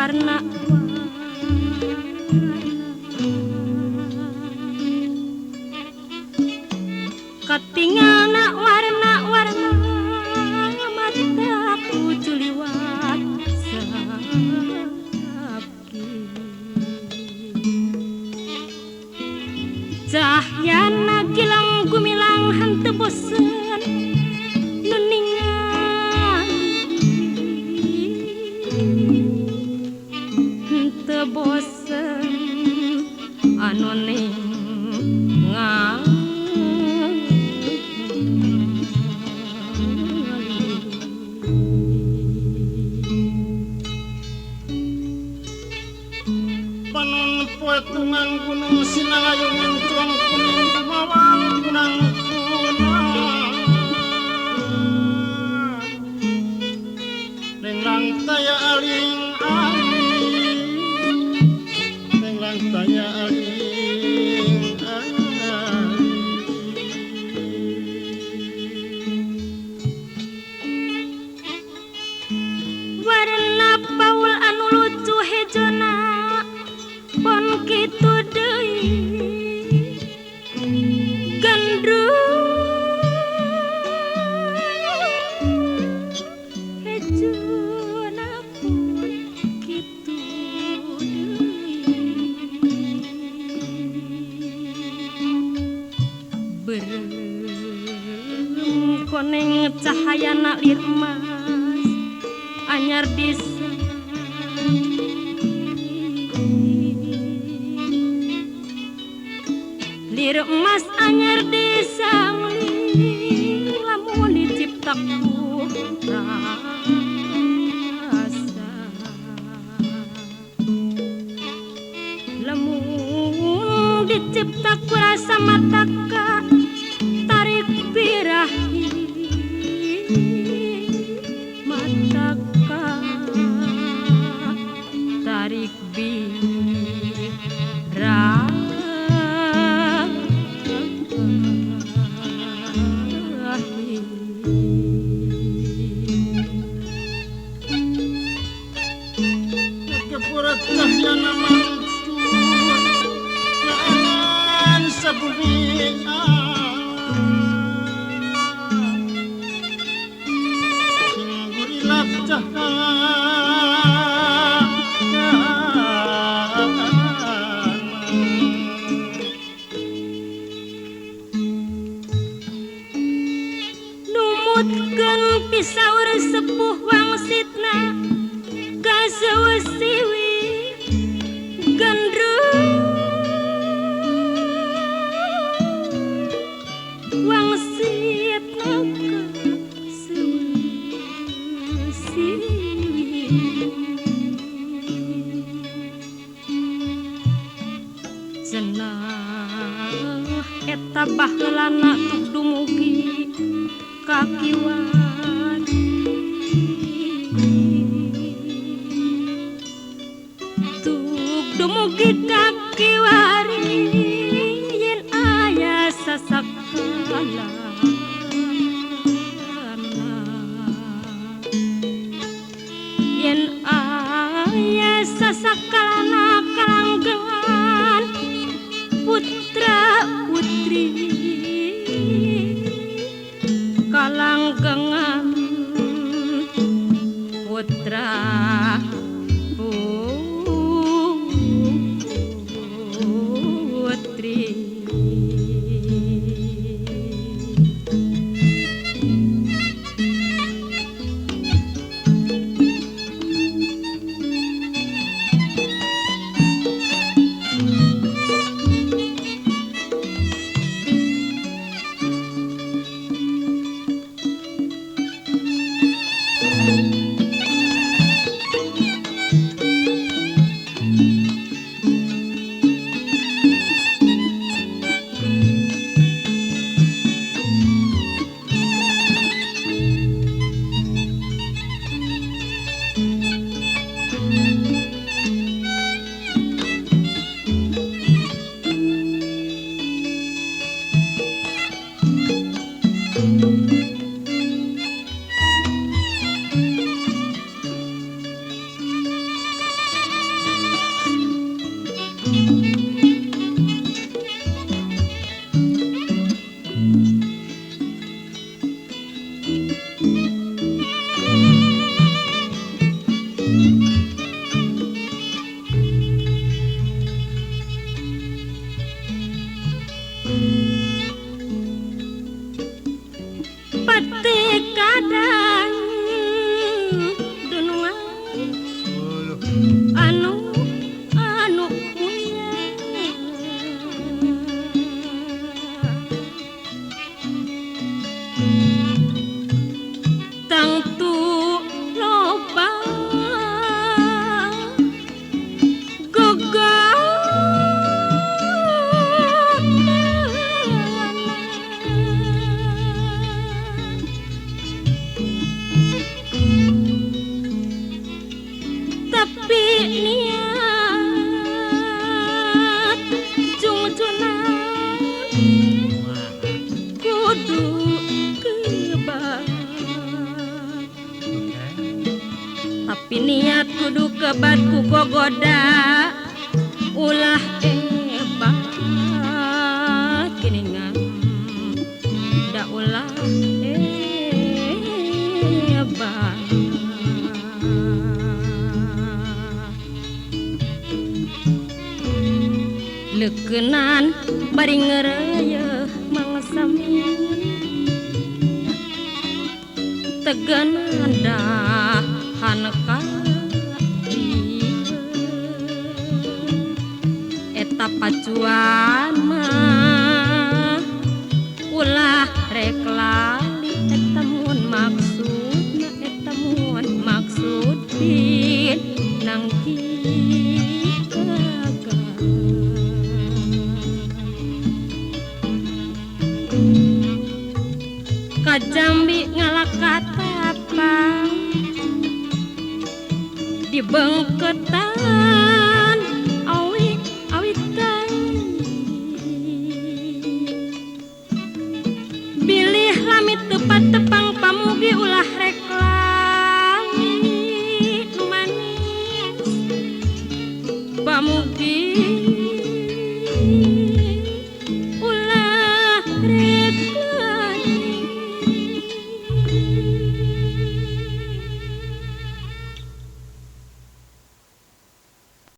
warna katingalna warna-warna mataku culiwat sakit cahyana gilang gumilang henteu bosen henteu bosen anu ningal panon poe tungan gunung sinalayu mencuang kuning kumawang kunang Lenglang taya aling Lenglang taya aling warna paul anu lucu hejona pon kitu deui gendruwo hejona pun kitu deui berem koneng cahayana lir emas anyar desa lir emas anyar desa lamun diciptaku rasa lamun diciptaku rasa mataka tarik birahi mataka tarik birahi kepurat cahyana mansur jangan saburi singgurilah numutkeun pisaur sepuh wangsitna kaseusiwi gendruwo wangsitna kaseusiwi cenah eta baheulana tuk dumugi ka kiwari tuk dumugi ka kiwari yen aya sasakala yen aya sasakalana kalanggengan putra putri kalanggengan putra putri pati kadang dunungan anu mulia tangtu loba tapi niat jungjunan kudu kebat tapi niat kudu kebat ku gogoda ulah hebat kiningan da ulah hebat leukeunnan bari ngeureuyeun mangsami tegenan dahan eta pacuan mah ulah rek lali eta mun maksudna eta mun maksud nang Kajambi ngalakatapang di bengketan awitan bilih lamit tepat